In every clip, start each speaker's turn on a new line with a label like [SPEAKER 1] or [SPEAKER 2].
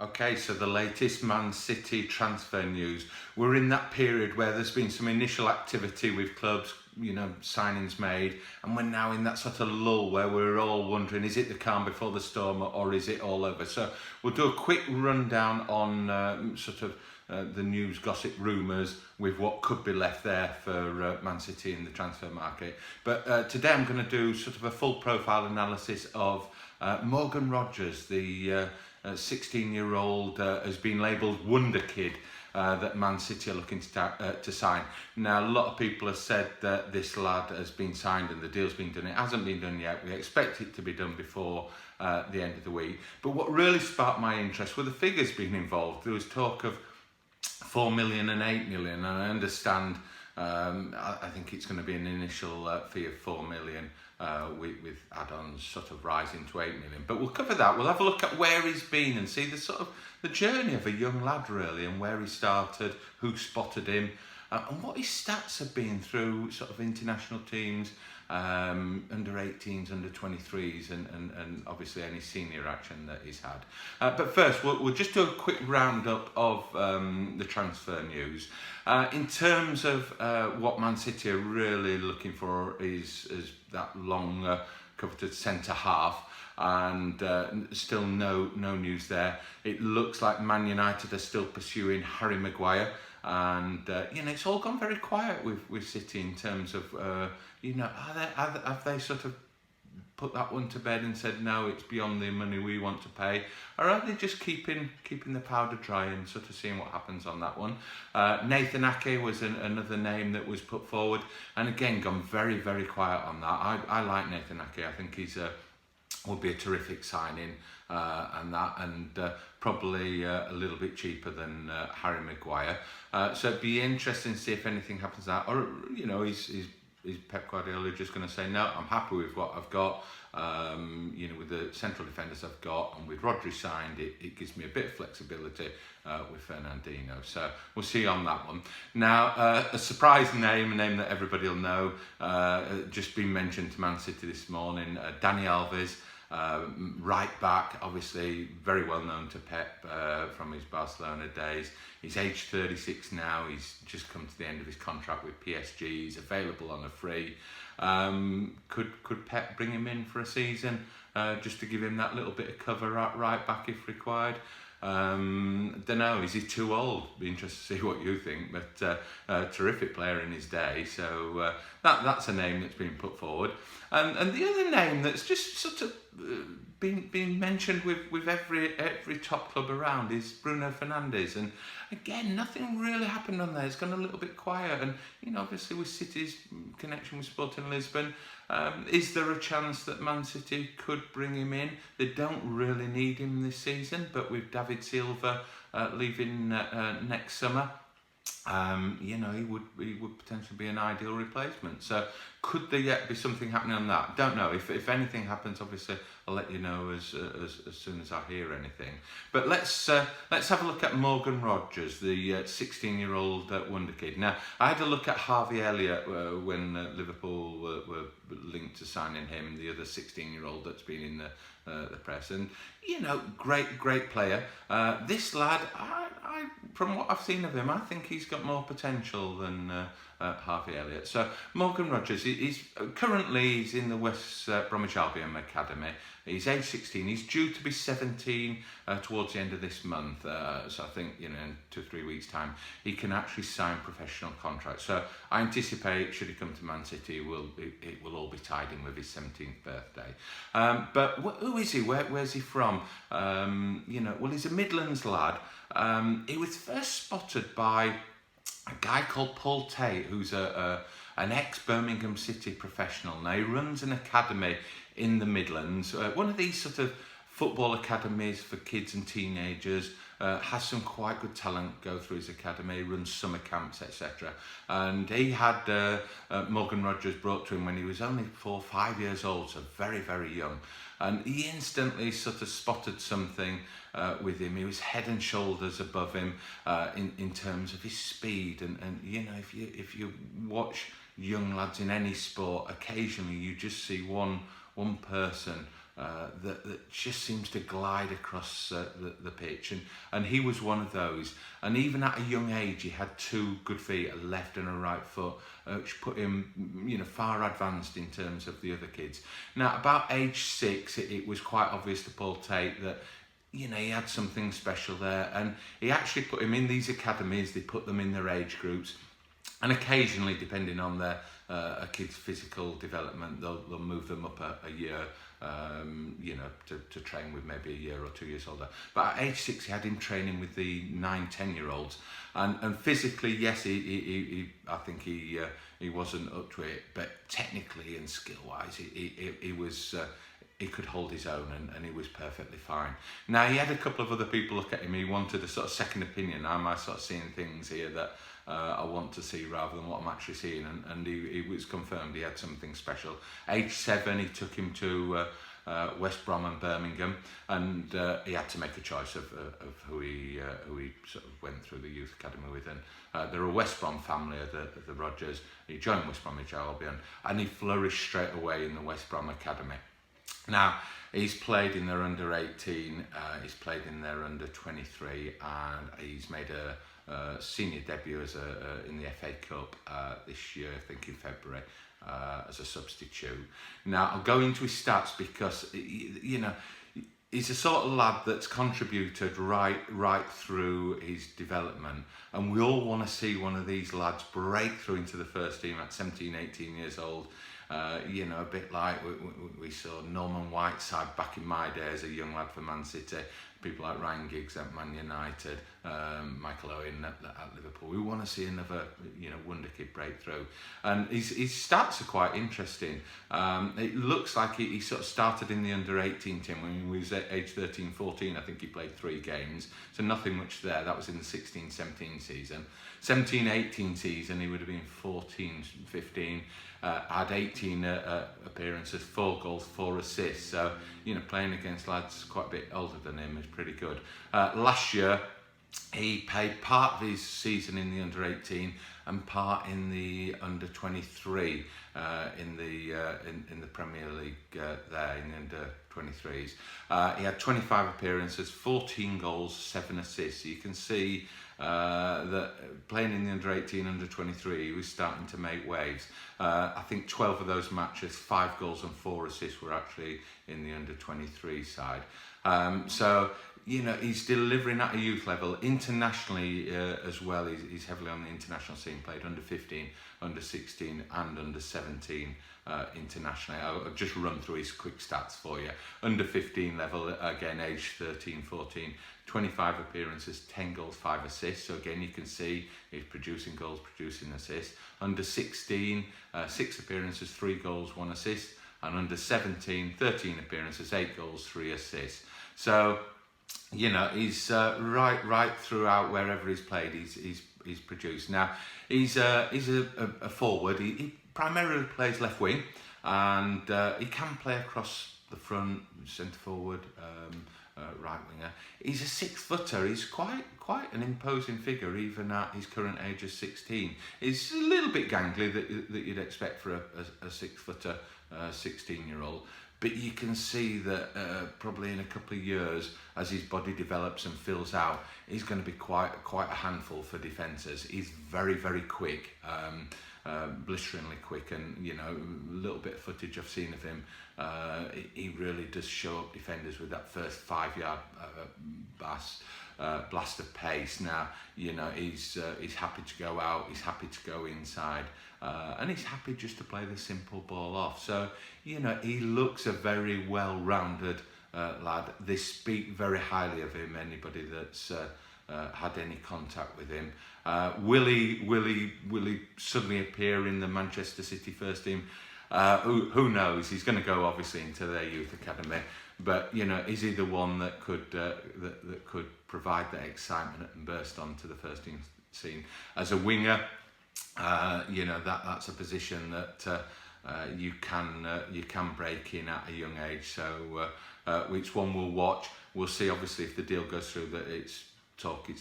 [SPEAKER 1] Okay, so the latest Man City transfer news. We're in that period where there's been some initial activity with clubs, signings made, and we're now in that sort of lull where we're all wondering, is it the calm before the storm or is it all over? So we'll do a quick rundown on the news, gossip, rumours with what could be left there for Man City in the transfer market. But today I'm going to do sort of a full profile analysis of Morgan Rogers, the 16-year-old has been labelled wonderkid that Man City are looking to sign. Now, a lot of people have said that this lad has been signed and the deal's been done. It hasn't been done yet. We expect it to be done before the end of the week. But what really sparked my interest were the figures being involved. There was talk of 4 million and 8 million, and I understand I think it's going to be an initial fee of 4 million with add-ons sort of rising to 8 million. But we'll cover that. We'll have a look at where he's been and see the journey of a young lad really, and where he started, who spotted him, and what his stats have been through sort of international teams, under 18s, under 23s, and obviously any senior action that he's had. But first, we'll just do a quick roundup of the transfer news. In terms of what Man City are really looking for is that long coveted centre half, and still no news there. It looks like Man United are still pursuing Harry Maguire, and it's all gone very quiet with City in terms of have they sort of put that one to bed and said no, it's beyond the money we want to pay, or are they just keeping the powder dry and sort of seeing what happens on that one? Nathan Ake was another name that was put forward, and again gone very, very quiet on that. I like Nathan Ake. I think he's would be a terrific signing, and probably a little bit cheaper than Harry Maguire. So it'd be interesting to see if anything happens to that, or is Pep Guardiola just going to say, no, I'm happy with what I've got, with the central defenders I've got, and with Rodri signed, it gives me a bit of flexibility with Fernandinho. So we'll see on that one. Now, a surprise name, a name that everybody will know, just been mentioned to Man City this morning, Dani Alves, right back, obviously very well known to Pep from his Barcelona days. He's age 36 now. He's just come to the end of his contract with PSG. He's available on a free. Could Pep bring him in for a season just to give him that little bit of cover right back if required? Don't know, is he too old? Be interested to see what you think, but a terrific player in his day, so that's a name that's been put forward. And the other name that's just sort of been mentioned with every top club around is Bruno Fernandes, and again nothing really happened on there. It's gone a little bit quiet, and obviously with City's connection with Sporting Lisbon, is there a chance that Man City could bring him in? They don't really need him this season, but with David Silva leaving next summer, he would potentially be an ideal replacement. So could there yet be something happening on that? Don't know. If anything happens, obviously I'll let you know as soon as I hear anything. But let's have a look at Morgan Rogers, the 16-year-old wonderkid. Now, I had a look at Harvey Elliott when Liverpool were linked to signing him, the other 16-year-old that's been in the press, and great player. This lad, I from what I've seen of him, I think he's got more potential than Harvey Elliott. So Morgan Rogers, he's currently in the West Bromwich Albion Academy. He's age 16. He's due to be 17 towards the end of this month. So I think in 2 or 3 weeks' time he can actually sign professional contracts. So I anticipate, should he come to Man City, it will all be tied in with his 17th birthday. But who is he? Where's he from? Well, he's a Midlands lad. He was first spotted by a guy called Paul Tate, who's an ex-Birmingham City professional. Now, he runs an academy in the Midlands, one of these sort of football academies for kids and teenagers, has some quite good talent go through his academy, runs summer camps, etc. And he had Morgan Rogers brought to him when he was only 4 or 5 years old, so very, very young. And he instantly sort of spotted something with him. He was head and shoulders above him in terms of his speed. And if you watch young lads in any sport, occasionally you just see one person that just seems to glide across the pitch, and he was one of those. And even at a young age, he had two good feet, a left and a right foot, which put him, far advanced in terms of the other kids. Now, about age 6, it was quite obvious to Paul Tate that he had something special there, and he actually put him in these academies. They put them in their age groups, and occasionally, depending on their a kid's physical development, they'll move them up a year, to train with maybe a year or 2 years older. But at age 6, he had him training with the 9-10-year-olds, and physically, yes, I think he wasn't up to it, but technically and skill-wise, he was. He could hold his own, and he was perfectly fine. Now, he had a couple of other people look at him. He wanted a sort of second opinion. Am I sort of seeing things here that I want to see rather than what I'm actually seeing? And he was confirmed he had something special. Age 7, he took him to West Brom and Birmingham, and he had to make a choice of who he sort of went through the youth academy with. And they're a West Brom family at the Rogers. He joined West Bromwich Albion, and he flourished straight away in the West Brom academy. Now, he's played in their under 18, he's played in their under 23, and he's made a senior debut in the FA Cup this year, I think in February, as a substitute. Now, I'll go into his stats because, he's a sort of lad that's contributed right through his development, and we all want to see one of these lads break through into the first team at 17, 18 years old. A bit like we saw Norman Whiteside back in my day as a young lad for Man City, people like Ryan Giggs at Man United, Michael Owen at Liverpool. We want to see another, wonderkid breakthrough. And his stats are quite interesting. It looks like he sort of started in the under-18 team when he was at age 13, 14. I think he played 3 games, so nothing much there. That was in the 16-17 season. 17-18 season, he would have been 14, 15. Had 18 appearances, 4 goals, 4 assists. So, playing against lads quite a bit older than him is pretty good. Last year, he played part of his season in the under-18 and part in the under-23 in the Premier League there in the under-23s. He had 25 appearances, 14 goals, 7 assists. You can see that playing in the under-18, under-23, he was starting to make waves. I think 12 of those matches, 5 goals and 4 assists were actually in the under-23 side. So, he's delivering at a youth level. Internationally as well, he's heavily on the international scene, played under-15, under-16 and under-17 internationally. I'll just run through his quick stats for you. Under-15 level, again, age 13, 14, 25 appearances, 10 goals, 5 assists. So again, you can see he's producing goals, producing assists. Under-16, 6 appearances, 3 goals, 1 assist. And under-17, 13 appearances, 8 goals, 3 assists. So, he's right throughout wherever he's played, he's produced. Now, he's a forward. He primarily plays left wing, and he can play across the front, centre forward, right winger. He's a 6-footer. He's quite an imposing figure, even at his current age of 16. He's a little bit gangly that you'd expect for a 6-footer, 16-year-old. But you can see that probably in a couple of years, as his body develops and fills out, he's going to be quite a handful for defenders. He's very, very quick, blisteringly quick, and a little bit of footage I've seen of him. He really does show up defenders with that first 5-yard blast of pace. Now, he's happy to go out, he's happy to go inside, and he's happy just to play the simple ball off. So, he looks a very well-rounded lad. They speak very highly of him, anybody that's had any contact with him. Will he suddenly appear in the Manchester City first team? Who knows? He's going to go obviously into their youth academy, but is he the one that could provide that excitement and burst onto the first team scene as a winger? That's a position that you can break in at a young age. So which one we'll watch. We'll see obviously if the deal goes through, that it's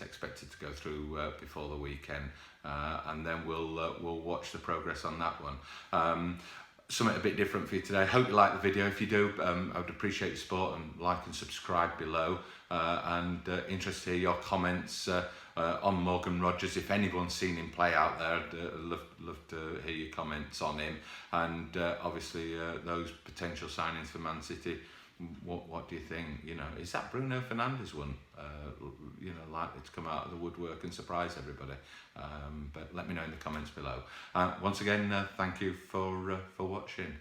[SPEAKER 1] expected to go through before the weekend, and then we'll watch the progress on that one. something a bit different for you today. Hope you like the video. If you do, I would appreciate your support, and like and subscribe below. Interested to hear your comments on Morgan Rogers. If anyone's seen him play out there, I'd love to hear your comments on him. And obviously those potential signings for Man City. What do you think? You know, is that Bruno Fernandes one? You know, likely to come out of the woodwork and surprise everybody. But let me know in the comments below. Once again, thank you for watching.